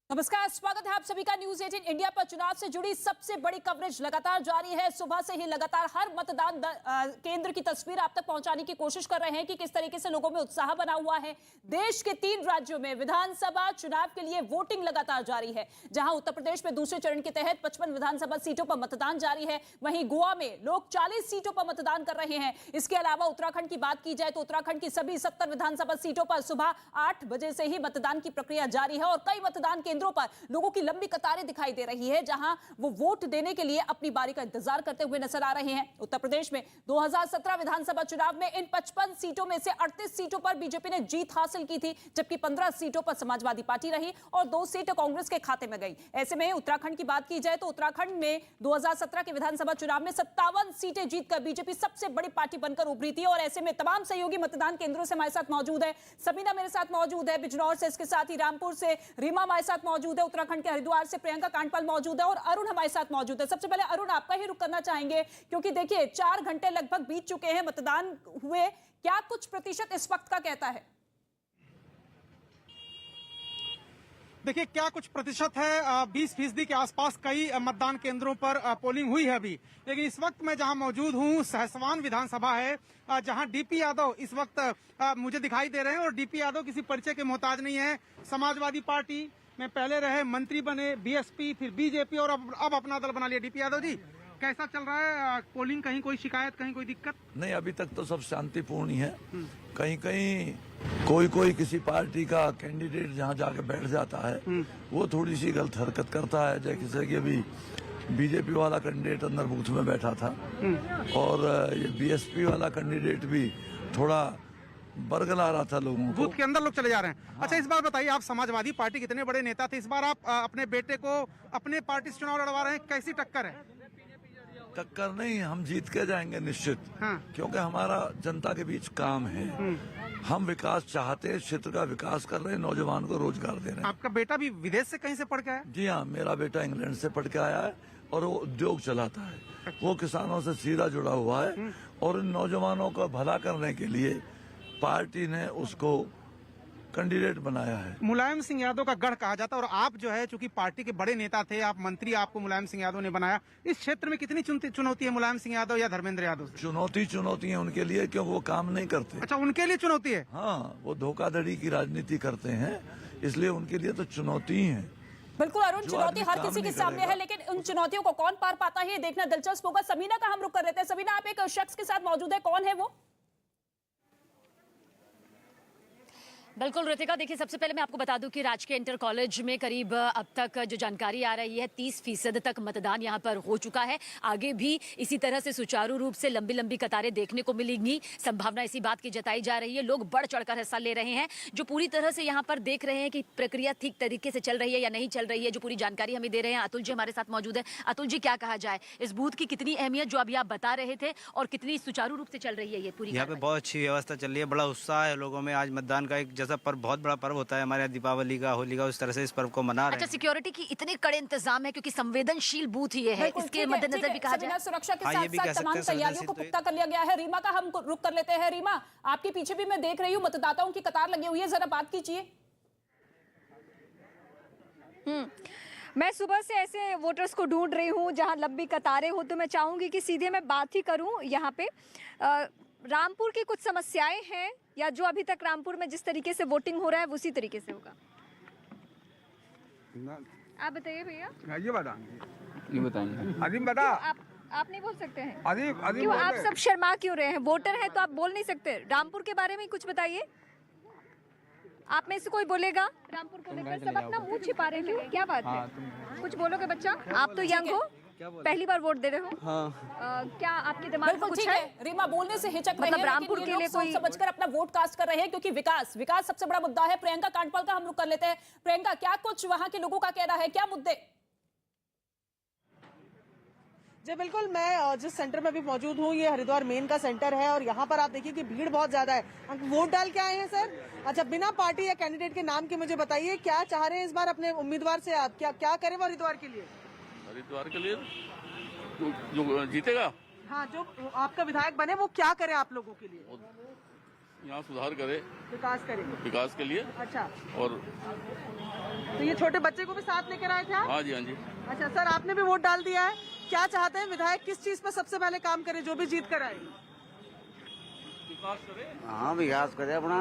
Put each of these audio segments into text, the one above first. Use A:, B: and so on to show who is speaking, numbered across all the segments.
A: नमस्कार, स्वागत है आप सभी का न्यूज 18 इंडिया पर। चुनाव से जुड़ी सबसे बड़ी कवरेज लगातार जारी है। सुबह से ही लगातार हर मतदान केंद्र की तस्वीर आप तक पहुंचाने की कोशिश कर रहे हैं कि किस तरीके से लोगों में उत्साह बना हुआ है। देश के 3 राज्यों में विधानसभा चुनाव के लिए वोटिंग लगातार जारी है। जहां उत्तर प्रदेश में दूसरे चरण के तहत 55 विधानसभा सीटों पर मतदान जारी है, वहीं गोवा में लोग 40 सीटों पर मतदान कर रहे हैं। इसके अलावा उत्तराखंड की बात की जाए तो उत्तराखंड की सभी 70 विधानसभा सीटों पर सुबह 8 बजे से ही मतदान की प्रक्रिया जारी है और कई मतदान केंद्रों पर लोगों की लंबी कतारें दिखाई दे रही है, जहां वो वोट देने के लिए अपनी बारी का इंतजार करते हुए नजर आ रहे हैं। उत्तर प्रदेश में 2017 विधानसभा चुनाव में इन 55 सीटों में से 38 सीटों पर बीजेपी ने जीत हासिल की थी, जबकि 15 सीटों पर समाजवादी पार्टी रही और 2 सीटें कांग्रेस के खाते में गई। ऐसे में उत्तराखंड की बात की जाए तो उत्तराखंड में 2017 के विधानसभा चुनाव में 57 सीटें जीतकर बीजेपी सबसे बड़ी पार्टी बनकर उभरी थी। और ऐसे में तमाम सहयोगी मतदान केंद्रों से हमारे साथ मौजूद है। सबीना मेरे साथ मौजूद है बिजनौर से, इसके साथ ही रामपुर से रीमा हमारे साथ मौजूद है, उत्तराखंड के हरिद्वार से प्रियंका कांडपाल मौजूद है और अरुण हमारे साथ मौजूद है। सबसे पहले अरुण, आपका ही रुख करना चाहेंगे क्योंकि देखिए 4 घंटे लगभग बीत चुके हैं मतदान हुए, क्या कुछ प्रतिशत इस वक्त का कहता है?
B: देखिए क्या कुछ प्रतिशत है, 20% के आसपास कई मतदान केंद्रों पर पोलिंग हुई है अभी। लेकिन इस वक्त मैं जहां मौजूद हूं सहसवान विधानसभा है, जहां डीपी यादव इस वक्त मुझे दिखाई दे रहे हैं और डीपी यादव किसी परिचय के मोहताज नहीं है। समाजवादी पार्टी में पहले रहे, मंत्री बने, बीएसपी, फिर बीजेपी और अब अपना दल बना लिया। डीपी यादव जी, कैसा चल रहा है पोलिंग? कहीं कोई शिकायत, कहीं कोई दिक्कत?
C: नहीं, अभी तक तो सब शांतिपूर्ण ही है। कहीं कहीं कोई किसी पार्टी का कैंडिडेट जहां जाके बैठ जाता है वो थोड़ी सी गलत हरकत करता है, जैसे कि अभी बीजेपी वाला कैंडिडेट अंदर बूथ में बैठा था और ये बीएसपी वाला कैंडिडेट भी थोड़ा बरगला रहा था लोगों को।
B: बूथ के अंदर लोग चले जा रहे हैं। हाँ। अच्छा, इस बार बताइए, आप समाजवादी पार्टी कितने बड़े नेता थे, इस बार आप अपने बेटे को अपने पार्टी से चुनाव लड़वा रहे हैं, कैसी टक्कर है?
C: टक्कर नहीं, हम जीत के जाएंगे निश्चित।
B: हाँ।
C: क्योंकि हमारा जनता के बीच काम है। हम विकास चाहते हैं, क्षेत्र का विकास कर रहे हैं, नौजवान को रोजगार दे रहे हैं।
B: आपका बेटा भी विदेश से कहीं से पढ़ के आया?
C: जी हाँ, मेरा बेटा इंग्लैंड से पढ़ के आया है और वो उद्योग चलाता है। वो किसानों से सीधा जुड़ा हुआ है और इन नौजवानों का भला करने के लिए पार्टी ने उसको कैंडिडेट बनाया है।
B: मुलायम सिंह यादव का गढ़ कहा जाता है और आप जो है चूंकि पार्टी के बड़े नेता थे, आप मंत्री, आपको मुलायम सिंह यादव ने बनाया। इस क्षेत्र में कितनी चुनौती है मुलायम सिंह यादव या धर्मेंद्र यादव से?
C: चुनौती है उनके लिए, क्योंकि वो काम नहीं करते।
B: अच्छा, उनके लिए चुनौती है?
C: हाँ, वो धोखाधड़ी की राजनीति करते हैं, इसलिए उनके लिए तो चुनौती है।
A: बिल्कुल अरुण, चुनौती हर किसी के सामने है, लेकिन उन चुनौतियों को कौन पार पाता है ये देखना दिलचस्प होगा। सबीना का हम रुख कर रहे थे। सबीना, आप एक शख्स के साथ मौजूद है, कौन है वो?
D: बिल्कुल रितिका, देखिए सबसे पहले मैं आपको बता दूं कि राजकीय इंटर कॉलेज में करीब अब तक जो जानकारी आ रही है 30% तक मतदान यहां पर हो चुका है। आगे भी इसी तरह से सुचारू रूप से लंबी लंबी कतारें देखने को मिलेंगी, संभावना इसी बात की जताई जा रही है। लोग बढ़ चढ़कर हिस्सा ले रहे हैं, जो पूरी तरह से यहां पर देख रहे हैं कि प्रक्रिया ठीक तरीके से चल रही है या नहीं चल रही है। जो पूरी जानकारी हमें दे रहे हैं अतुल जी हमारे साथ मौजूद है। अतुल जी, क्या कहा जाए, इस बूथ की कितनी अहमियत जो अभी आप बता रहे थे और कितनी सुचारू रूप से चल रही है ये पूरी?
E: यहाँ पे बहुत अच्छी व्यवस्था चल रही है, बड़ा उत्साह है लोगों में। आज मतदान का एक जैसा पर्व, बहुत बड़ा पर्व होता है हमारे यहाँ दीपावली का, होली का, उस तरह से इस पर्व को मना रहे हैं।
D: अच्छा, सिक्योरिटी की इतने कड़े इंतजाम है क्योंकि संवेदनशील बूथ ये है, इसके मद्देनजर भी कहा जाए
A: सुरक्षा के साथ तमाम तैयारियों को पुख्ता कर लिया गया है। रीमा का हम रुख कर लेते हैं। रीमा, आपके पीछे भी मैं देख रही हूँ मतदाताओं की कतार लगी हुई है, जरा बात कीजिए।
F: मैं सुबह से ऐसे वोटर्स को ढूंढ रही हूँ जहाँ लंबी कतारें हो, तो मैं चाहूंगी कि सीधे मैं बात ही करूँ यहाँ पे। रामपुर की कुछ समस्याएं हैं या जो अभी तक रामपुर में जिस तरीके से वोटिंग हो रहा है उसी तरीके से होगा? आप बताइए भैया।
G: ये बताएंगे। अजीम बता।
F: आप नहीं बोल सकते हैं?
G: अजीम
F: क्यों आप सब शर्मा क्यों रहे हैं? वोटर हैं तो आप बोल नहीं सकते? रामपुर के बारे में कुछ बताइए। आप में से कोई बोलेगा रामपुर को लेकर? सब अपना मुंह छिपा रहे हैं, क्या बात है? कुछ बोलोगे बच्चा? आप तो यंग हो, पहली बार वोट दे रहे हो। हाँ। क्या आपके दिमाग में कुछ है?
A: रीमा बोलने से हिचक रही है,
F: मतलब रामपुर के लिए कोई
A: समझकर अपना वोट कास्ट कर रहे हैं क्योंकि विकास सबसे बड़ा मुद्दा है। प्रियंका कांडपाल का हम रुख कर लेते हैं। प्रियंका, क्या कुछ वहां के लोगों का कहना है, क्या मुद्दे?
H: जी बिल्कुल, मैं जिस सेंटर में भी मौजूद हूँ ये हरिद्वार मेन का सेंटर है और यहाँ पर आप देखिए कि भीड़ बहुत ज्यादा है। हम वोट डाल के आए हैं सर। अच्छा, बिना पार्टी या कैंडिडेट के नाम के मुझे बताइए क्या चाह रहे हैं इस बार अपने उम्मीदवार से? आप क्या करें वो हरिद्वार के लिए?
I: हरिद्वार के लिए जो जीतेगा,
H: हाँ, जो आपका विधायक बने वो क्या करे आप लोगों के लिए?
I: यहाँ सुधार करे,
H: विकास करे,
I: विकास के लिए।
H: अच्छा,
I: और
H: तो ये छोटे बच्चे को भी साथ लेकर आए थे आप?
I: हाँ जी, हाँ जी।
H: अच्छा सर, आपने भी वोट डाल दिया है, क्या चाहते हैं विधायक किस चीज पर सबसे पहले काम करे जो भी जीत कर आए?
J: हाँ, विकास करे अपना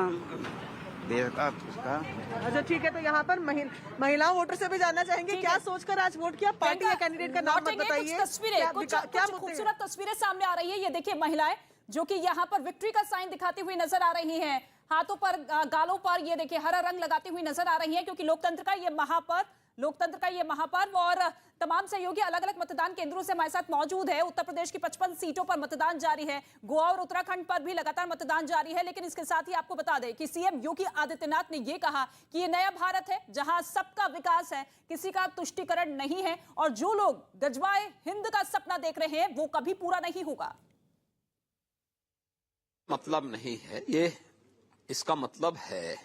J: देश का उसका।
H: अच्छा ठीक है, तो यहाँ पर महिलाओं वोटर से भी जानना चाहेंगे क्या सोचकर आज वोट किया, पार्टी या कैंडिडेट का नाम
A: लौटेंगे,
H: बताइए।
A: कुछ तस्वीरें,
H: क्या
A: कुछ खूबसूरत तस्वीरें सामने आ रही है। ये देखिए महिलाएं जो कि यहाँ पर विक्ट्री का साइन दिखाती हुई नजर आ रही हैं, हाथों पर गालों पर ये देखिए हरा रंग लगाती हुई नजर आ रही हैं, क्योंकि लोकतंत्र का ये महापर्व और तमाम सहयोगी अलग अलग मतदान केंद्रों से हमारे साथ मौजूद है। उत्तर प्रदेश की 55 सीटों पर मतदान जारी है, गोवा और उत्तराखंड पर भी लगातार मतदान जारी है। लेकिन इसके साथ ही आपको बता दें कि सीएम योगी आदित्यनाथ ने यह कहा कि ये नया भारत है जहां सबका विकास है, किसी का तुष्टीकरण नहीं है, और जो लोग गजवाए हिंद का सपना देख रहे हैं वो कभी पूरा नहीं होगा।
K: मतलब नहीं है ये, इसका मतलब है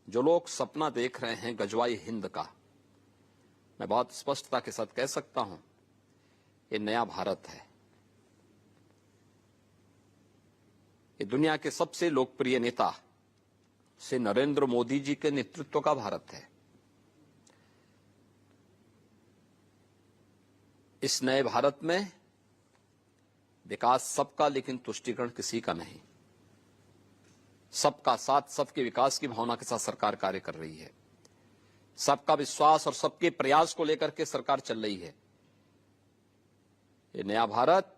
K: जो लोग सपना देख रहे हैं गजवाई हिंद का, मैं बहुत स्पष्टता के साथ कह सकता हूं ये नया भारत है। ये दुनिया के सबसे लोकप्रिय नेता श्री नरेंद्र मोदी जी के नेतृत्व का भारत है। इस नए भारत में विकास सबका, लेकिन तुष्टीकरण किसी का नहीं। सबका साथ, सबके विकास की भावना के साथ सरकार कार्य कर रही है। सबका विश्वास और सबके प्रयास को लेकर के सरकार चल रही है। ये नया भारत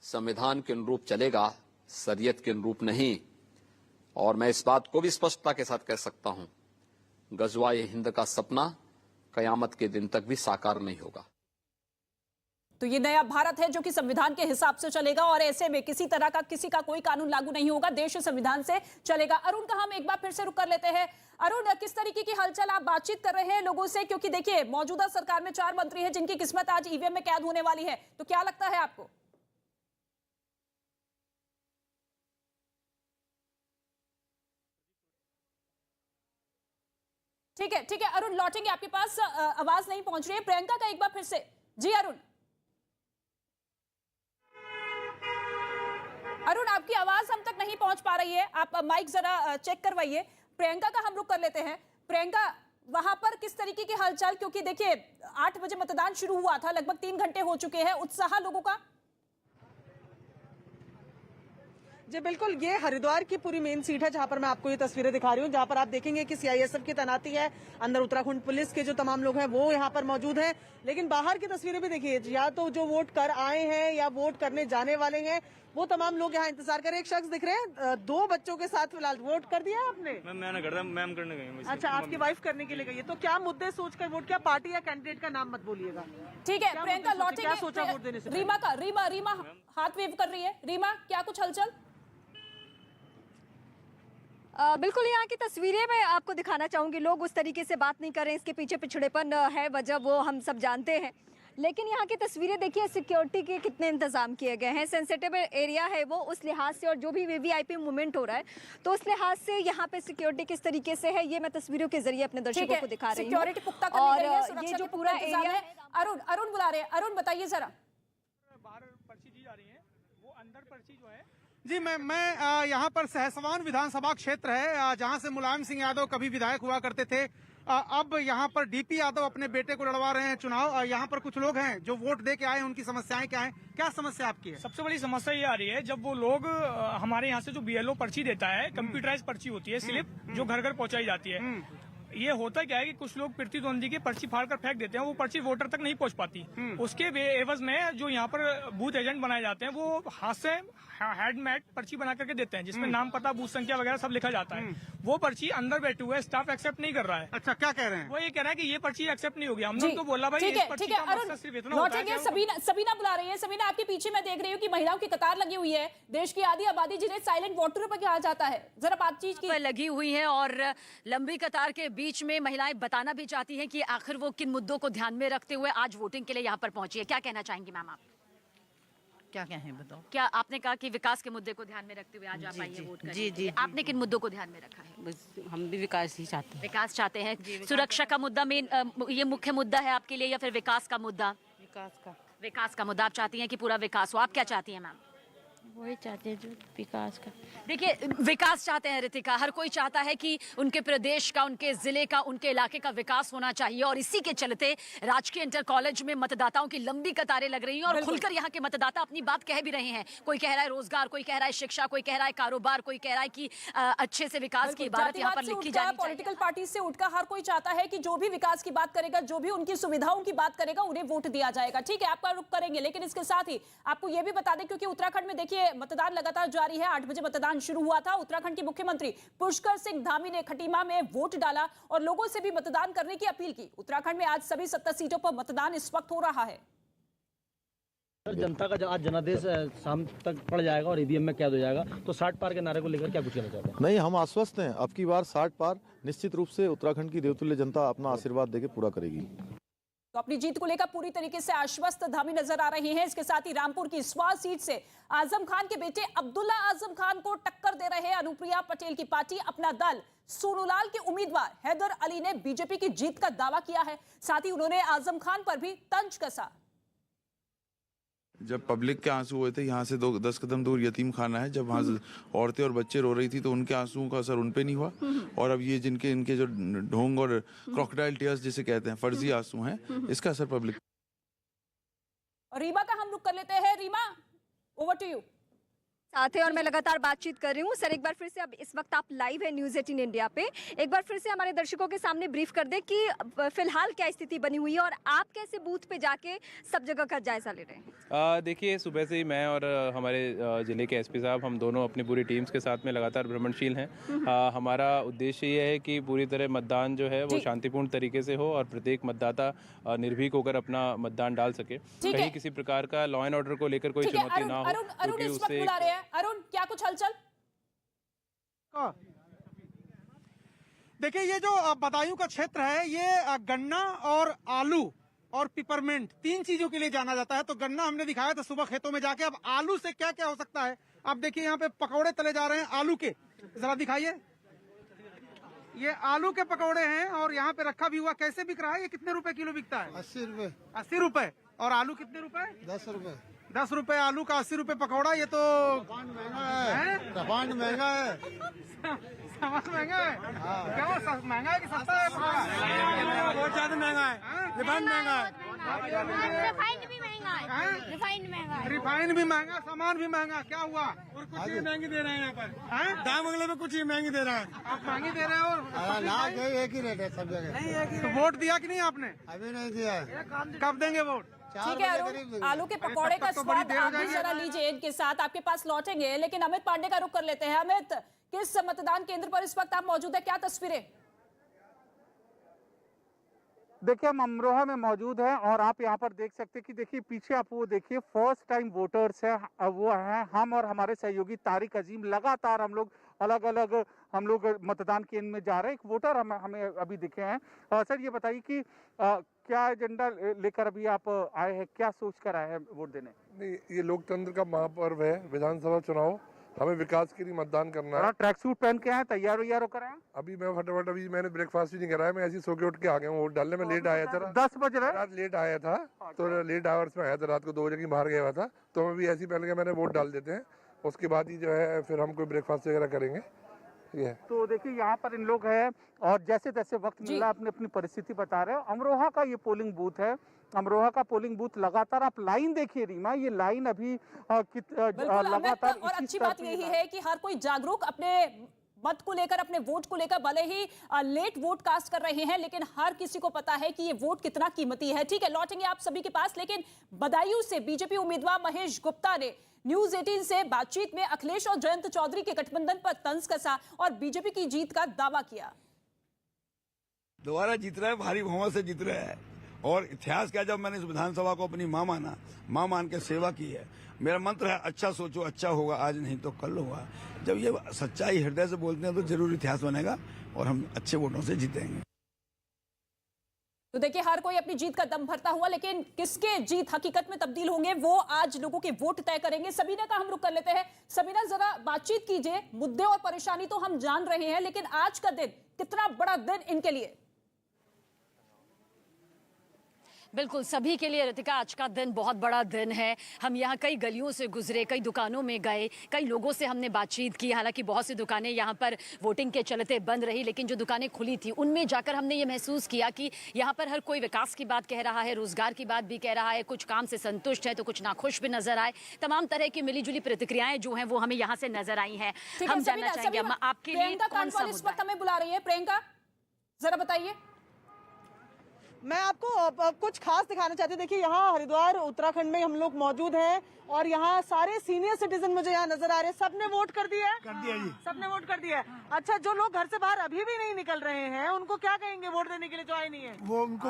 K: संविधान के अनुरूप चलेगा, शरीयत के अनुरूप नहीं। और मैं इस बात को भी स्पष्टता के साथ कह सकता हूं, गजवाए हिंद का सपना कयामत के दिन तक भी साकार नहीं होगा।
A: तो ये नया भारत है जो कि संविधान के हिसाब से चलेगा, और ऐसे में किसी तरह का किसी का कोई कानून लागू नहीं होगा, देश संविधान से चलेगा। अरुण का हम एक बार फिर से रुक कर लेते हैं। अरुण, किस तरीके की हलचल आप बातचीत कर रहे हैं लोगों से, क्योंकि देखिए मौजूदा सरकार में 4 मंत्री हैं जिनकी किस्मत आज ईवीएम में कैद होने वाली है, तो क्या लगता है आपको? ठीक है अरुण, लौटेंगे आपके पास। आवाज नहीं पहुंच रही है। प्रियंका का एक बार फिर से। जी अरुण, आपकी आवाज हम तक नहीं पहुंच पा रही है, आप माइक जरा चेक करवाइए। प्रियंका का हम रुक कर लेते हैं। प्रियंका, वहां पर किस तरीके की हलचल, क्योंकि देखिए 8 बजे मतदान शुरू हुआ था, लगभग 3 घंटे हो चुके हैं, उत्साह लोगों का?
H: जी बिल्कुल, ये हरिद्वार की पूरी मेन सीट है जहां पर मैं आपको ये तस्वीरें दिखा रही हूँ, जहां पर आप देखेंगे कि सीआईएसएफ की तैनाती है, अंदर उत्तराखंड पुलिस के जो तमाम लोग हैं वो यहाँ पर मौजूद हैं। लेकिन बाहर की तस्वीरें भी देखिए, या तो जो वोट कर आए हैं या वोट करने जाने वाले हैं वो तमाम लोग यहाँ इंतजार कर रहे हैं। एक शख्स दिख रहे हैं 2 बच्चों के साथ, फिलहाल वोट कर दिया आपने?
E: मैम करने गई।
H: अच्छा, आपकी वाइफ करने के लिए गई है, तो क्या मुद्दे सोचकर वोट किया? पार्टी या कैंडिडेट का नाम मत बोलिएगा।
A: ठीक है प्रियंका, लौटेंगे।
H: क्या सोचा वोट देने से?
A: रीमा हाथ वेव कर रही है। रीमा, क्या कुछ हलचल?
F: बिल्कुल, यहाँ की तस्वीरें मैं आपको दिखाना चाहूंगी। लोग उस तरीके से बात नहीं कर रहे हैं, इसके पीछे पिछड़ेपन है, वजह वो हम सब जानते हैं। लेकिन यहाँ की तस्वीरें देखिए, सिक्योरिटी के कितने इंतजाम किए गए हैं। सेंसिटिव एरिया है वो, उस लिहाज से, और जो भी वीवीआईपी मूवमेंट हो रहा है तो उस लिहाज से यहाँ पे सिक्योरिटी किस तरीके से है, ये मैं तस्वीरों के जरिए अपने दर्शकों को दिखा रही हूँ।
A: सिक्योरिटी पुख्ता करनी गई है, सुरक्षा
F: ये जो
A: के
F: पूरा
A: पुख्ता इंतजाम
F: एरिया
A: है। अरुण बुला रहे हैं। अरुण बताइए जरा।
B: बाहर पर्ची दी जा रही है, वो अंदर पर्ची जो है। जी मैं यहाँ पर सहसवान विधानसभा क्षेत्र है जहाँ से मुलायम सिंह यादव कभी विधायक हुआ करते थे। अब यहाँ पर डीपी यादव अपने बेटे को लड़वा रहे हैं चुनाव। यहाँ पर कुछ लोग हैं जो वोट दे के आए हैं, उनकी समस्याएं क्या हैं? क्या समस्या आपकी है?
L: सबसे बड़ी समस्या ये आ रही है, जब वो लोग हमारे यहाँ से जो बीएलओ पर्ची देता है, कंप्यूटराइज पर्ची होती है, स्लिप जो घर घर पहुंचाई जाती है। ये होता क्या है कि कुछ लोग प्रतिद्वंदी की पर्ची फाड़ कर फेंक देते हैं, वो पर्ची वोटर तक नहीं पहुंच पाती। उसके एवज में जो यहाँ पर बूथ एजेंट बनाए जाते हैं वो हाथ से हैंडमेड पर्ची बना करके देते हैं, जिसमें नाम, पता, बूथ संख्या वगैरह सब लिखा जाता है। वो पर्ची अंदर बैठे हुए स्टाफ एक्सेप्ट नहीं कर रहा है।
B: अच्छा, क्या कह रहे हैं?
L: वो ये कह रहा है कि ये पर्ची एक्सेप्ट नहीं होगी। हमने तो बोला भाई
A: ठीक है अरुण, लौटेंगे। सबीना बुला रही है। सबीना, आपके पीछे मैं देख रही हूँ कि महिलाओं की कतार लगी हुई है, देश की आधी आबादी जिन्हें साइलेंट वोटर पर कहा जाता है, जरा बातचीत की
D: लगी हुई है, और लंबी कतार के बीच में महिलाएं बताना भी चाहती हैं कि आखिर वो किन मुद्दों को ध्यान में रखते हुए आज वोटिंग के लिए यहाँ पर पहुंची है। क्या कहना चाहेंगी मैम आप?
M: क्या है बताओ।
D: क्या आपने कहा कि विकास के मुद्दे को ध्यान में रखते हुए आज आप आई हैं वोट करने?
M: जी,
D: आपने किन मुद्दों को ध्यान में रखा है?
M: हम भी विकास ही चाहते हैं।
D: विकास चाहते हैं। सुरक्षा का मुद्दा मेन, ये मुख्य मुद्दा है आपके लिए, या फिर विकास का मुद्दा?
M: विकास का
D: मुद्दा आप चाहती हैं कि पूरा विकास हो। आप क्या चाहती हैं मैम?
M: वही चाहते हैं जो विकास का।
D: देखिए, विकास चाहते हैं रितिका, हर कोई चाहता है कि उनके प्रदेश का, उनके जिले का, उनके इलाके का विकास होना चाहिए और इसी के चलते राजकीय इंटर कॉलेज में मतदाताओं की लंबी कतारें लग रही हैं और खुलकर यहाँ के मतदाता अपनी बात कह भी रहे हैं। कोई कह रहा है रोजगार, कोई कह रहा है शिक्षा, कोई कह रहा है कारोबार, कोई कह रहा है कि अच्छे से विकास की इबारत यहाँ पर लिखी जानी चाहिए।
A: पॉलिटिकल पार्टी से उठकर हर कोई चाहता है कि जो भी विकास की बात करेगा, जो भी उनकी सुविधाओं की बात करेगा, उन्हें वोट दिया जाएगा। ठीक है, आपका रुख करेंगे, लेकिन इसके साथ ही आपको यह भी बता दें, क्योंकि उत्तराखंड में देखिए मतदान लगातार जारी है। 8 बजे मतदान शुरू हुआ था। उत्तराखंड के मुख्यमंत्री पुष्कर सिंह धामी ने खटीमा में वोट डाला और लोगों से भी मतदान करने की अपील की। उत्तराखंड में आज सभी 70 सीटों पर मतदान इस वक्त हो रहा है।
N: जनता का आज जनादेश शाम तक पड़ जाएगा और ईवीएम में कैद हो जाएगा, तो 60 पार के नारे को लेकर क्या कुछ कहना चाहते हैं?
O: नहीं, हम आश्वस्त हैं। अब की बार 60 पार निश्चित रूप से उत्तराखंड की देवतुल्य जनता अपना आशीर्वाद देकर पूरा करेगी।
A: तो अपनी जीत को लेकर पूरी तरीके से आश्वस्त धामी नजर आ रहे हैं। इसके साथ ही रामपुर की स्वार सीट से आजम खान के बेटे अब्दुल्ला आजम खान को टक्कर दे रहे अनुप्रिया पटेल की पार्टी अपना दल सोनूलाल के उम्मीदवार हैदर अली ने बीजेपी की जीत का दावा किया है। साथ ही उन्होंने आजम खान पर भी तंज कसा।
P: जब पब्लिक के आंसू हुए थे, यहाँ से 10 कदम दूर यतीम खाना है, जब वहाँ औरतें और बच्चे रो रही थी तो उनके आंसुओं का असर उन पे नहीं हुआ। और अब ये इनके जो ढोंग और क्रोकोडाइल टीयर्स जिसे कहते हैं, फर्जी आंसू हैं, इसका असर पब्लिक।
A: रीमा का हम रुख कर लेते हैं। Reema, over to you.
F: साथ है और मैं लगातार बातचीत कर रही हूँ। सर, एक बार फिर से, अब इस वक्त आप लाइव है न्यूज़ 18 इंडिया पे, एक बार फिर से हमारे दर्शकों के सामने ब्रीफ कर दे कि फिलहाल क्या स्थिति बनी हुई है और आप कैसे बूथ पे जाके सब जगह का जायजा ले रहे हैं?
Q: देखिए, सुबह से ही मैं और हमारे जिले के एसपी साहब, हम दोनों अपनी पूरी टीम्स के साथ में लगातार भ्रमणशील हैं। हमारा उद्देश्य ये है कि पूरी तरह मतदान जो है वो शांतिपूर्ण तरीके से हो और प्रत्येक मतदाता निर्भीक होकर अपना मतदान डाल सके। कहीं किसी प्रकार का लॉ एंड ऑर्डर को लेकर कोई चुनौती ना हो, क्योंकि उससे
A: अरुण, क्या कुछ हलचल?
B: देखिए, ये जो बदायूं का क्षेत्र है, ये गन्ना और आलू और पिपरमेंट 3 चीजों के लिए जाना जाता है। तो गन्ना हमने दिखाया था सुबह खेतों में जाके। अब आलू से क्या क्या हो सकता है, आप देखिए यहाँ पे पकौड़े तले जा रहे हैं आलू के, जरा दिखाइए। ये आलू के पकौड़े हैं और यहाँ पे रखा भी हुआ। कैसे बिक रहा है ये? कितने रुपए किलो बिकता है?
R: 80 रुपए।
B: 80 रुपए। और आलू कितने रुपए?
R: 10 रुपए।
B: 10 रुपए आलू का, 80 रुपए पकौड़ा। ये तो
R: महंगा है, रिफाइंड महंगा है।
B: सामान महंगा है? क्या वो महंगा है कि सस्ता है? बहुत ज्यादा महंगा है। रिफाइंड महंगा है।
S: रिफाइंड भी महंगा है। रिफाइंड महंगा है।
B: रिफाइंड भी महंगा, सामान भी महंगा। क्या हुआ? और कुछ ही महंगी दे रहे हैं यहाँ पर। दाम अगले में कुछ ही महंगी दे रहा है। आप महंगी दे रहे हो?
R: एक ही रेट है सब जगह।
B: तो वोट दिया कि नहीं आपने?
R: अभी नहीं दिया है।
B: कब देंगे वोट?
A: ठीक है अरुण, आलू के पकौड़े का स्वाद आप भी जरा लीजिए इनके साथ, आपके पास लौटेंगे। लेकिन अमित पांडे का रुख कर लेते हैं। अमित, किस मतदान केंद्र पर इस वक्त आप मौजूद है, क्या तस्वीरें?
T: देखिए, हम अमरोहा में मौजूद हैं और आप यहाँ पर देख सकते हैं कि देखिए पीछे आप वो देखिए फर्स्ट टाइम वोटर्स है, वो हैं हम और हमारे सहयोगी तारिक अजीम। लगातार हम लोग अलग अलग मतदान केंद्र में जा रहे हैं। एक वोटर हमें अभी दिखे हैं। सर, ये बताइए कि क्या एजेंडा लेकर अभी आप आए हैं, क्या सोच कर आए हैं वोट देने?
U: नहीं, ये लोकतंत्र का महापर्व है, विधानसभा चुनाव, हमें विकास के लिए मतदान करना है।
T: ट्रैक सूट पहन के आए, तैयार होकर आए?
U: अभी मैं फटाफट, अभी मैंने ब्रेकफास्ट भी नहीं कराया, मैं ऐसे सो के उठ के आ गया हूँ वोट डालने में। लेट आया था,
T: 10 बजे
U: रात लेट आया था, तो लेट आवर्स में आया था, रात को 2 बजे की बाहर गया हुआ था। तो हम अभी ऐसे ही पहले के मैंने वोट डाल देते हैं, उसके बाद ही जो है फिर हम कोई ब्रेकफास्ट वगैरह करेंगे।
T: तो देखिए यहाँ पर इन लोग हैं और जैसे तैसे वक्त मिला अपनी अपनी परिस्थिति बता रहे हो। अमरोहा का ये पोलिंग बूथ है, अमरोहा का पोलिंग बूथ। लगातार आप लाइन देखिए रीमा, ये लाइन अभी लगातार।
A: और अच्छी बात यही है कि हर कोई जागरूक अपने मत को लेकर, अपने वोट को लेकर, भले ही लेट वोट कास्ट कर रहे हैं, लेकिन हर किसी को पता है कि ये वोट कितना कीमती है। ठीक है, लौटेंगे आप सभी के पास, लेकिन बदायूं से बीजेपी उम्मीदवार महेश गुप्ता ने न्यूज़ 18 से बातचीत में अखिलेश और जयंत चौधरी के गठबंधन पर तंज कसा और बीजेपी की जीत का दावा किया।
V: दोबारा जीत रहा है, भारी बहुमत से जीत रहा है। और इतिहास क्या, जब मैंने इस विधानसभा को अपनी मां माना, मां मान के सेवा की है। मेरा मंत्र है, अच्छा सोचो अच्छा होगा, आज नहीं तो कल होगा। जब ये सच्चाई हृदय से बोलते हैं तो जरूर इतिहास बनेगा और हम अच्छे वोटों से जीतेंगे।
A: तो देखिए, हर कोई अपनी जीत का दम भरता हुआ, लेकिन किसके जीत हकीकत में तब्दील होंगे वो आज लोगों के वोट तय करेंगे। सबीना का हम रुख कर लेते हैं। सबीना, जरा बातचीत कीजिए। मुद्दे और परेशानी तो हम जान रहे हैं, लेकिन आज का दिन कितना बड़ा दिन इनके लिए?
D: बिल्कुल सभी के लिए रितिका आज का दिन बहुत बड़ा दिन है। हम यहाँ कई गलियों से गुजरे, कई दुकानों में गए, कई लोगों से हमने बातचीत की। हालांकि बहुत सी दुकानें यहाँ पर वोटिंग के चलते बंद रही, लेकिन जो दुकानें खुली थी उनमें जाकर हमने ये महसूस किया कि यहाँ पर हर कोई विकास की बात कह रहा है, रोजगार की बात भी कह रहा है, कुछ काम से संतुष्ट है तो कुछ नाखुश भी नजर आए। तमाम तरह की मिलीजुली प्रतिक्रियाएं जो हैं वो हमें यहाँ से नजर आई हैं। हम जानना चाहेंगे आपके लिए कौन सा
A: इस वक्त हमें बुला रही है। प्रियंका जरा बताइए।
H: मैं आपको कुछ खास दिखाना चाहती हूँ। देखिए यहाँ हरिद्वार उत्तराखंड में हम लोग मौजूद हैं और यहाँ सारे सीनियर सिटीजन मुझे यहाँ नजर आ रहे हैं। सबने वोट कर दिया है?
R: कर दिया जी।
H: सबने वोट कर दिया है। अच्छा, जो लोग घर से बाहर अभी भी नहीं निकल रहे हैं उनको क्या कहेंगे वोट देने के लिए जो आए नहीं है?
R: वो उनको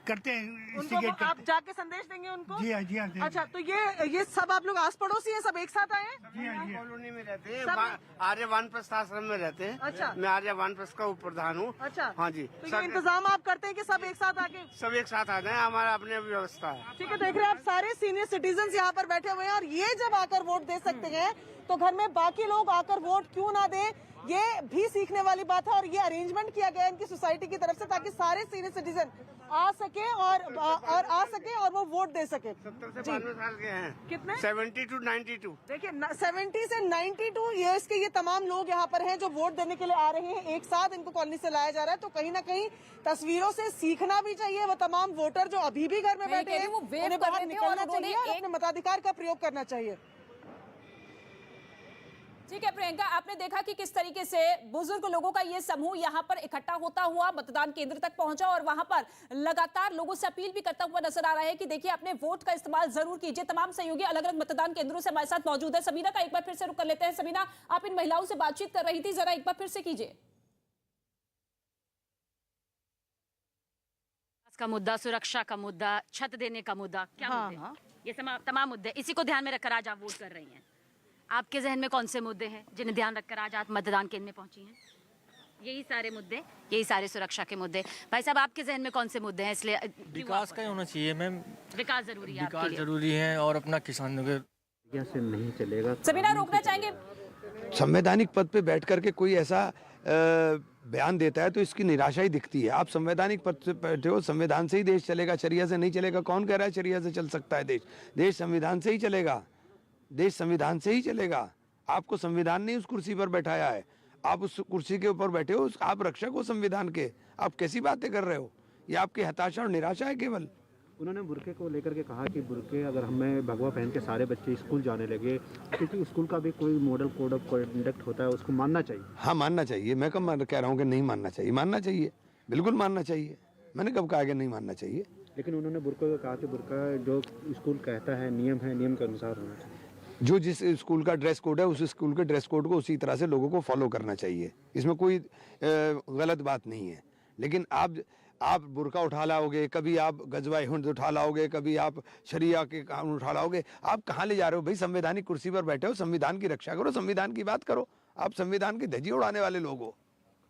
R: करते हैं,
H: उनको आप जाके संदेश देंगे उनको?
R: जी हाँ जी हाँ।
H: अच्छा, तो ये सब आप लोग आस पड़ोसी हैं, सब एक साथ आए हैं?
R: जी हाँ जी।
J: कॉलोनी में रहते हैं, आर्य वानप्रस्थ आश्रम में रहते हैं।
H: अच्छा,
J: मैं आर्य वानप्रस्थ का उप प्रधान हूँ।
H: अच्छा
J: हाँ जी।
H: तो ये इंतजाम आप करते हैं कि सब एक साथ आके?
J: सब एक साथ आ जाए, हमारा अपने व्यवस्था है।
H: ठीक है, देख रहे हैं आप सारे सीनियर सिटीजन यहाँ पर बैठे हुए हैं और ये जब आकर वोट दे सकते हैं तो घर में बाकी लोग आकर वोट क्यों ना दें, ये भी सीखने वाली बात है। और ये अरेंजमेंट किया गया है इनकी सोसाइटी की तरफ से ताकि सारे सीनियर सिटीजन आ सके और वो वोट दे सके।
J: 70 से 92 साल के हैं।
H: कितने?
J: 70 to 92।
H: देखिए 70 से 92 ईयर्स के ये तमाम लोग यहाँ पर हैं जो वोट देने के लिए आ रहे हैं। एक साथ इनको कॉलोनी से लाया जा रहा है, तो कहीं ना कहीं तस्वीरों से सीखना भी चाहिए। वो तमाम वोटर जो अभी भी घर में बैठे हैं उन्हें बाहर निकलना चाहिए और अपने मताधिकार का प्रयोग करना चाहिए।
A: ठीक है प्रियंका, आपने देखा कि किस तरीके से बुजुर्ग लोगों का ये समूह यहाँ पर इकट्ठा होता हुआ मतदान केंद्र तक पहुंचा और वहां पर लगातार लोगों से अपील भी करता हुआ नजर आ रहा है कि देखिए अपने वोट का इस्तेमाल जरूर कीजिए। तमाम सहयोगी अलग अलग मतदान केंद्रों से हमारे साथ मौजूद है। सबीना का एक बार फिर से रुक कर लेते हैं। सबीना, आप इन महिलाओं से बातचीत कर रही थी, जरा एक बार फिर से कीजिए।
D: का मुद्दा, सुरक्षा का मुद्दा, छत देने का मुद्दा, क्या मुद्दे? ये तमाम मुद्दे इसी को ध्यान में रखकर आज आप वोट कर रही हैं। आपके जहन में कौन से मुद्दे हैं जिन्हें ध्यान रखकर आज आप मतदान केंद्र में पहुंची हैं? यही सारे मुद्दे, यही सारे सुरक्षा के मुद्दे। भाई साहब, आपके जहन में कौन से मुद्दे हैं? इसलिए
N: विकास का होना चाहिए मैम,
D: विकास जरूरी है,
N: विकास जरूरी है और अपना किसानों के
C: से नहीं चलेगा।
A: सबीना, रोकना चाहेंगे?
G: संवैधानिक पद पे बैठ करके कोई ऐसा बयान देता है तो इसकी निराशा ही दिखती है। आप संवैधानिक पद से बैठे हो, संविधान से ही देश चलेगा, शरिया से नहीं चलेगा। कौन कह रहा है शरिया से चल सकता है देश? देश संविधान से ही चलेगा, देश संविधान से ही चलेगा। आपको संविधान ने उस कुर्सी पर बैठाया है, आप उस कुर्सी के ऊपर बैठे हो, आप रक्षक हो संविधान के। आप कैसी बातें कर रहे हो? ये आपकी हताशा और निराशा है केवल।
C: उन्होंने बुरके को लेकर के कहा कि बुरके अगर हमें भगवा पहन के सारे बच्चे स्कूल जाने लगे, क्योंकि स्कूल का भी कोई मॉडल कोड ऑफ कंडक्ट होता है, उसको मानना चाहिए।
G: हाँ, मानना चाहिए। मैं कब कह रहा हूँ कि नहीं मानना चाहिए? मानना चाहिए, बिल्कुल मानना चाहिए। मैंने कब कहा कि नहीं मानना चाहिए?
C: लेकिन उन्होंने बुरके को कहा कि बुरका जो स्कूल कहता है नियम है, नियम के अनुसार होना चाहिए।
G: जो जिस स्कूल का ड्रेस कोड है उस स्कूल के ड्रेस कोड को उसी तरह से लोगों को फॉलो करना चाहिए, इसमें कोई गलत बात नहीं है। लेकिन आप बुरका उठा लाओगे, कभी आप गजवा हिंद उठा लाओगे, कभी आप शरिया के कानून उठा लाओगे। आप कहाँ ले जा रहे हो भाई? संवैधानिक कुर्सी पर बैठे हो, संविधान की रक्षा करो, संविधान की बात करो। आप संविधान की धज्जी उड़ाने वाले लोग हो।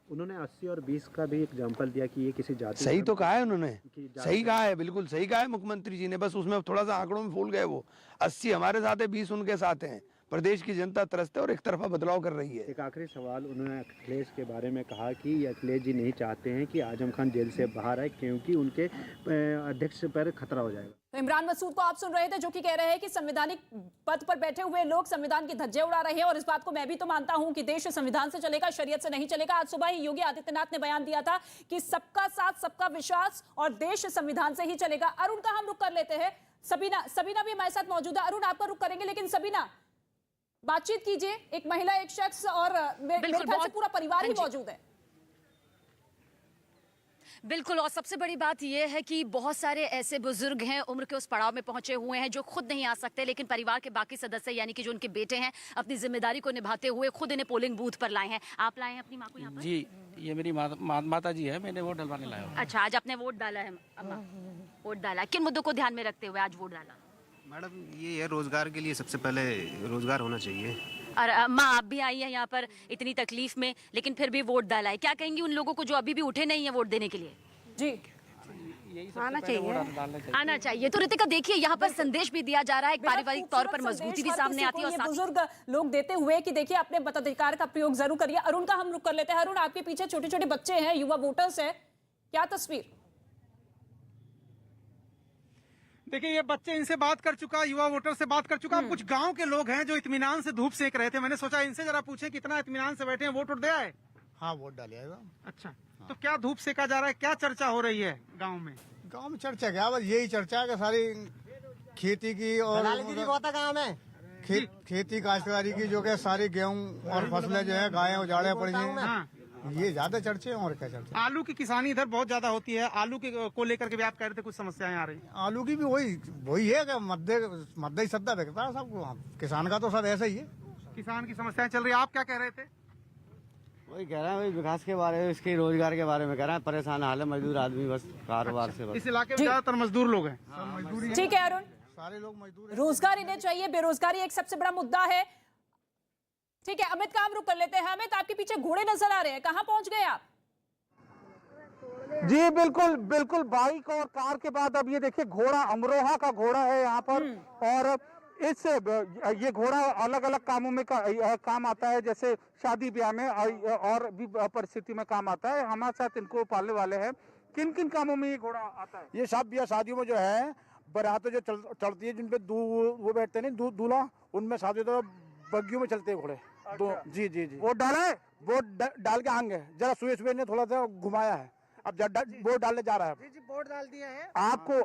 C: उन्होंने 80 और 20 का भी एग्जाम्पल दिया कि ये किसी जाति,
G: सही तो कहा है उन्होंने, सही कहा है, बिल्कुल सही कहा है मुख्यमंत्री जी ने। बस उसमें थोड़ा सा आंकड़ों में भूल गए। वो 80 हमारे साथ है, 20 उनके साथ हैं। प्रदेश की जनता तरसते और एक तरफा बदलाव कर रही है।
C: एक आखिरी सवाल, उन्होंने अखिलेश के बारे में कहा कि अखिलेश जी नहीं चाहते हैं कि आजम खान जेल से बाहर आए क्योंकि उनके अध्यक्ष पर खतरा हो जाएगा।
A: तो इमरान मसूद को आप सुन रहे थे, जो कि कह रहे हैं कि संवैधानिक पद पर बैठे हुए लोग संविधान की धज्जे उड़ा रहे हैं। और इस बात को मैं भी तो मानता हूं कि देश संविधान से चलेगा, शरीयत से नहीं चलेगा। आज सुबह ही योगी आदित्यनाथ ने बयान दिया था कि सबका साथ, सबका विश्वास और देश संविधान से ही चलेगा। अरुण का हम रुख कर लेते हैं। सबीना भी हमारे साथ मौजूद है। अरुण, आपका रुख करेंगे, लेकिन सबीना बातचीत कीजिए। एक महिला, एक शख्स और मेरे ख्याल से पूरा परिवार ही मौजूद है।
D: बिल्कुल, और सबसे बड़ी बात यह है कि बहुत सारे ऐसे बुजुर्ग हैं, उम्र के उस पड़ाव में पहुंचे हुए हैं, जो खुद नहीं आ सकते, लेकिन परिवार के बाकी सदस्य यानी कि जो उनके बेटे हैं, अपनी जिम्मेदारी को निभाते हुए खुद इन्हें पोलिंग बूथ पर लाए हैं। आप लाए हैं अपनी माँ को यहाँ पर?
W: जी, ये मेरी माता जी है, मैंने वोट डलवाने लाया हूँ।
D: अच्छा, आज आपने वोट डाला है? अम्मा, वोट डाला। किन मुद्दों को ध्यान में रखते हुए आज वोट डाला?
E: मैडम, ये है रोजगार के लिए सबसे पहले रोजगार होना चाहिए।
D: और माँ, आप भी आई है यहाँ पर इतनी तकलीफ में, लेकिन फिर भी वोट डाला है। क्या कहेंगी उन लोगों को जो अभी भी उठे नहीं है वोट देने के लिए?
A: जी,
D: आना चाहिए, आना चाहिए। तो रितिका, देखिए यहाँ पर संदेश भी दिया जा रहा है, एक पारिवारिक तौर पर मजबूती भी सामने आती है। और
A: बुजुर्ग लोग देते हुए कि देखिए अपने मताधिकार का प्रयोग जरूर करिए। अरुण का हम रुख कर लेते हैं। अरुण, आपके पीछे छोटे छोटे बच्चे हैं, युवा वोटर्स हैं, क्या तस्वीर?
B: देखिए ये बच्चे इनसे बात कर चुका, युवा वोटर से बात कर चुका। कुछ गांव के लोग हैं जो इत्मीनान से धूप सेक रहे थे, मैंने सोचा इनसे जरा पूछे कितना इत्मीनान से बैठे हैं, वोट दे आए?
R: हाँ, वोट डालिएगा।
B: अच्छा, तो क्या धूप सेका जा रहा है, क्या चर्चा हो रही है गाँव में?
R: गांव में चर्चा क्या, बस यही चर्चा है कि सारी खेती की और गाँव में खेती काश्तकारी की, जो कि सारी गेहूं और फसलें जो है गायें उजाड़े पड़ गई, ये ज्यादा चर्चे हैं। और क्या चर्चा?
B: आलू की किसानी इधर बहुत ज्यादा होती है, आलू को लेकर के भी आप कह रहे थे कुछ समस्याएं आ रही?
R: आलू की भी वही है कि मध्य ही सद्दा बिकता है सबको, किसान का तो सब ऐसा ही है।
B: किसान की समस्याएं चल रही है, आप क्या कह रहे थे?
J: वही कह रहे हैं, वही विकास के बारे में, इसके रोजगार के बारे में कह रहे हैं। परेशान हाल है मजदूर आदमी, बस कारोबार से। बस
B: इस इलाके में ज्यादातर मजदूर लोग हैं।
A: ठीक है अरुण,
R: सारे लोग मजदूर,
A: रोजगार इन्हें चाहिए, बेरोजगारी एक सबसे बड़ा मुद्दा है। ठीक है अमित का हम रुक कर लेते हैं। अमित, आपके पीछे घोड़े नजर आ रहे हैं, कहां पहुंच गए आप?
T: जी बिल्कुल बिल्कुल, बाइक और कार के बाद अब ये देखिए घोड़ा, अमरोहा का घोड़ा है यहाँ पर। और ये घोड़ा अलग अलग कामों में काम आता है, जैसे शादी ब्याह में और भी परिस्थिति में काम आता है। हमारे साथ इनको पालने वाले हैं। किन किन कामों में ये घोड़ा आता है?
I: ये सब ब्याह शादियों में जो है, बारातें जो चलती है, जिनपे वो बैठते हैं दूल्हा, उनमें शादी तो बग्गियों में चलते हैं घोड़े। जी जी जी,
T: वोट डाला है?
I: वोट डाल के आएंगे, जरा सुबह ने थोड़ा सा घुमाया है, अब वोट डालने जा रहा है।
H: जी वोट डाल दिया है।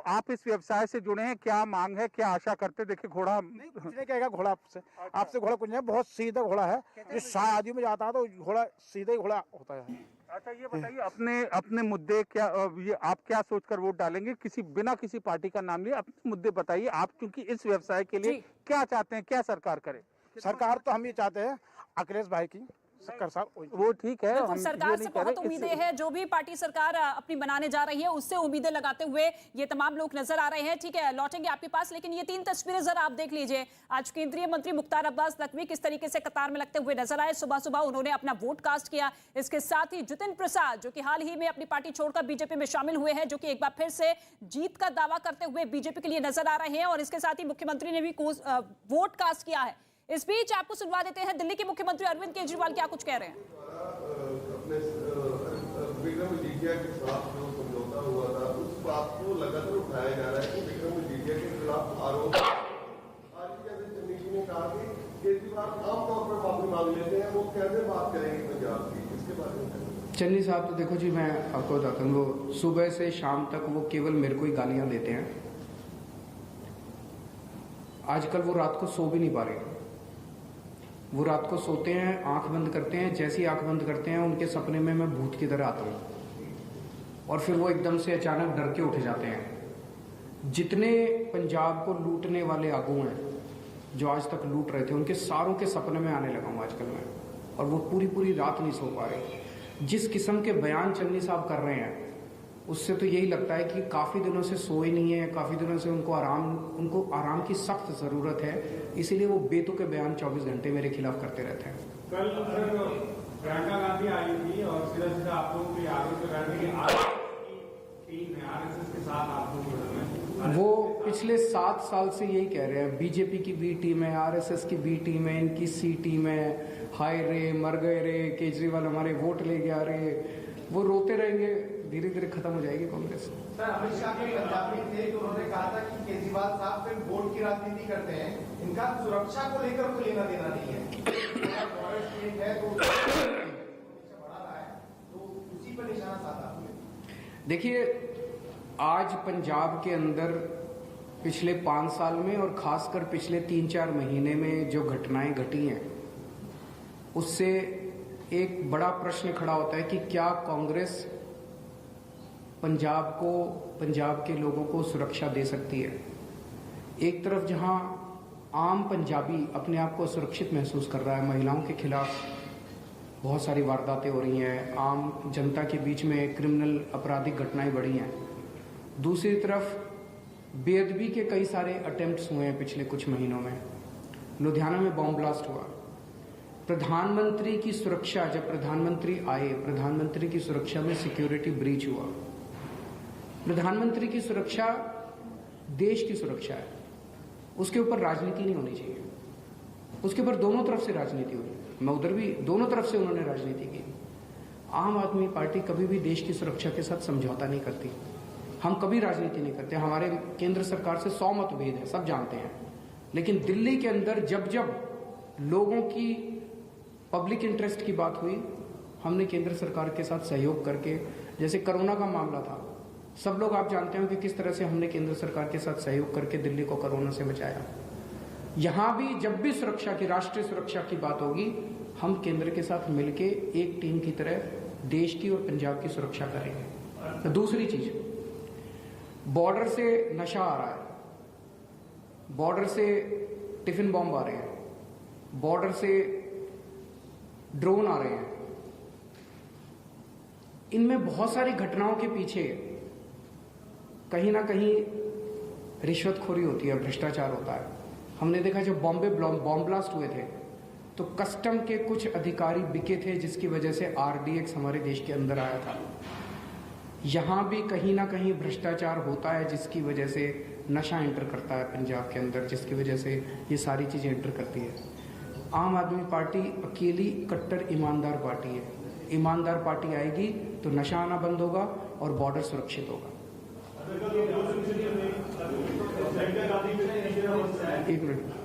T: आप इस व्यवसाय से जुड़े हैं, क्या मांग है, क्या आशा करते? देखिए घोड़ा
I: कुछ नहीं कहेगा घोड़ा आपसे घोड़ा कुछ नहीं, बहुत सीधा घोड़ा है। जो शादी में जाता है तो घोड़ा सीधा ही घोड़ा होता है।
T: अच्छा ये बताइए, अपने मुद्दे क्या, ये आप क्या सोचकर वोट डालेंगे? बिना किसी पार्टी का नाम लिए अपने मुद्दे बताइए आप, क्योंकि इस व्यवसाय के लिए क्या चाहते हैं, क्या सरकार करे?
I: सरकार तो हम ये चाहते हैं अखिलेश भाई की,
T: वो ठीक है।
A: बिल्कुल, सरकार से बहुत उम्मीदें हैं। जो भी पार्टी सरकार अपनी बनाने जा रही है उससे उम्मीदें लगाते हुए ये तमाम लोग नजर आ रहे हैं। ठीक है, लौटेंगे आपके पास, लेकिन ये 3 तस्वीरें जरा आप देख लीजिए। आज केंद्रीय मंत्री मुख्तार अब्बास नकवी किस तरीके से कतार में लगते हुए नजर आए। सुबह सुबह उन्होंने अपना वोट कास्ट किया। इसके साथ ही जितिन प्रसाद, जो कि हाल ही में अपनी पार्टी छोड़कर बीजेपी में शामिल हुए हैं, जो कि एक बार फिर से जीत का दावा करते हुए बीजेपी के लिए नजर आ रहे हैं। और इसके साथ ही मुख्यमंत्री ने भी वोट कास्ट किया है। इस बीच आपको सुनवा देते हैं दिल्ली के मुख्यमंत्री अरविंद केजरीवाल क्या कुछ कह रहे हैं।
K: विक्रम मजीठिया के खिलाफ जो समझौता हुआ था, उस बात को लगातार उठाया जा रहा है कि विक्रम मजीठिया के खिलाफ आरोप। आज के दिन चन्नी जी ने कहा कि केजरीवाल आमतौर पर माफी मांग लेते हैं, वो कैसे बात करेंगे पंजाब की, इसके बारे में?
L: चन्नी साहब तो देखो जी, मैं आपको बताता हूँ, वो सुबह से शाम तक वो केवल मेरे को ही गालियां देते हैं। आजकल वो रात को सो भी नहीं पा रहे। वो रात को सोते हैं, आंख बंद करते हैं, जैसे ही आंख बंद करते हैं उनके सपने में मैं भूत की तरह आता हूँ और फिर वो एकदम से अचानक डर के उठ जाते हैं। जितने पंजाब को लूटने वाले आगू हैं जो आज तक लूट रहे थे, उनके सारों के सपने में आने लगा हूँ आजकल मैं, और वो पूरी रात नहीं सो पा रहे। जिस किस्म के बयान चन्नी साहब कर रहे हैं उससे तो यही लगता है कि काफ़ी दिनों से सोए नहीं है, काफ़ी दिनों से उनको आराम की सख्त ज़रूरत है, इसीलिए वो बेतुके बयान 24 घंटे मेरे खिलाफ करते रहते हैं।
X: कल प्रियंका गांधी आई थी और सीधा आप लोगों को आगे से कहते हैं कि टीम है आरएसएस के साथ आप लोग,
L: वो पिछले 7 साल से यही कह रहे हैं, बीजेपी की बी टीम है, आरएसएस की बी टीम है, इनकी सी टीम है, हाय रे मर गए रे, केजरीवाल हमारे वोट ले गया रे। वो रोते रहेंगे, धीरे धीरे खत्म हो जाएगी कांग्रेस।
Y: सर, अमित शाह के पंजाब में थे तो उन्होंने कहा था कि केजरीवाल साहब सिर्फ वोट की राजनीति करते हैं, इनका सुरक्षा को लेकर कोई लेना देना नहीं है। तो उसी पर निशाना साधा।
L: देखिए, आज पंजाब के अंदर पिछले 5 साल में और खासकर पिछले 3-4 महीने में जो घटनाएं घटी हैं, उससे एक बड़ा प्रश्न खड़ा होता है कि क्या कांग्रेस पंजाब के लोगों को सुरक्षा दे सकती है। एक तरफ जहां आम पंजाबी अपने आप को सुरक्षित महसूस कर रहा है, महिलाओं के खिलाफ बहुत सारी वारदातें हो रही हैं, आम जनता के बीच में क्रिमिनल आपराधिक घटनाएं बढ़ी हैं, दूसरी तरफ बेअदबी के कई सारे अटेम्प्ट्स हुए हैं पिछले कुछ महीनों में। लुधियाना में बॉम्ब ब्लास्ट हुआ, प्रधानमंत्री की सुरक्षा, जब प्रधानमंत्री आए, प्रधानमंत्री की सुरक्षा में सिक्योरिटी ब्रीच हुआ। प्रधानमंत्री की सुरक्षा देश की सुरक्षा है, उसके ऊपर राजनीति नहीं होनी चाहिए, उसके ऊपर दोनों तरफ से राजनीति हुई। मैं उधर भी दोनों तरफ से उन्होंने राजनीति की। आम आदमी पार्टी कभी भी देश की सुरक्षा के साथ समझौता नहीं करती। हम कभी राजनीति नहीं करते, हमारे केंद्र सरकार से 100 मतभेद है, सब जानते हैं। लेकिन दिल्ली के अंदर जब जब लोगों की पब्लिक इंटरेस्ट की बात हुई, हमने केंद्र सरकार के साथ सहयोग करके, जैसे कोरोना का मामला था, सब लोग आप जानते हो कि किस तरह से हमने केंद्र सरकार के साथ सहयोग करके दिल्ली को कोरोना से बचाया। यहां भी जब भी सुरक्षा की, राष्ट्रीय सुरक्षा की बात होगी, हम केंद्र के साथ मिलके एक टीम की तरह देश की और पंजाब की सुरक्षा करेंगे। तो दूसरी चीज, बॉर्डर से नशा आ रहा है, बॉर्डर से टिफिन बॉम्ब आ रहे हैं, बॉर्डर से ड्रोन आ रहे हैं। इनमें बहुत सारी घटनाओं के पीछे कहीं ना कहीं रिश्वतखोरी होती है, भ्रष्टाचार होता है। हमने देखा जब बॉम्बे बॉम्ब ब्लास्ट हुए थे तो कस्टम के कुछ अधिकारी बिके थे, जिसकी वजह से RDX हमारे देश के अंदर आया था। यहां भी कहीं ना कहीं भ्रष्टाचार होता है, जिसकी वजह से नशा एंटर करता है पंजाब के अंदर, जिसकी वजह से ये सारी चीजें एंटर करती है। आम आदमी पार्टी अकेली कट्टर ईमानदार पार्टी है। ईमानदार पार्टी आएगी तो नशा आना बंद होगा और बॉर्डर सुरक्षित होगा। एक मिनट,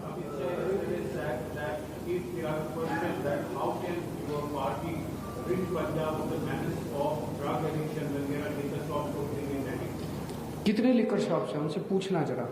L: कितने लिकर शॉप्स हैं उनसे पूछना जरा।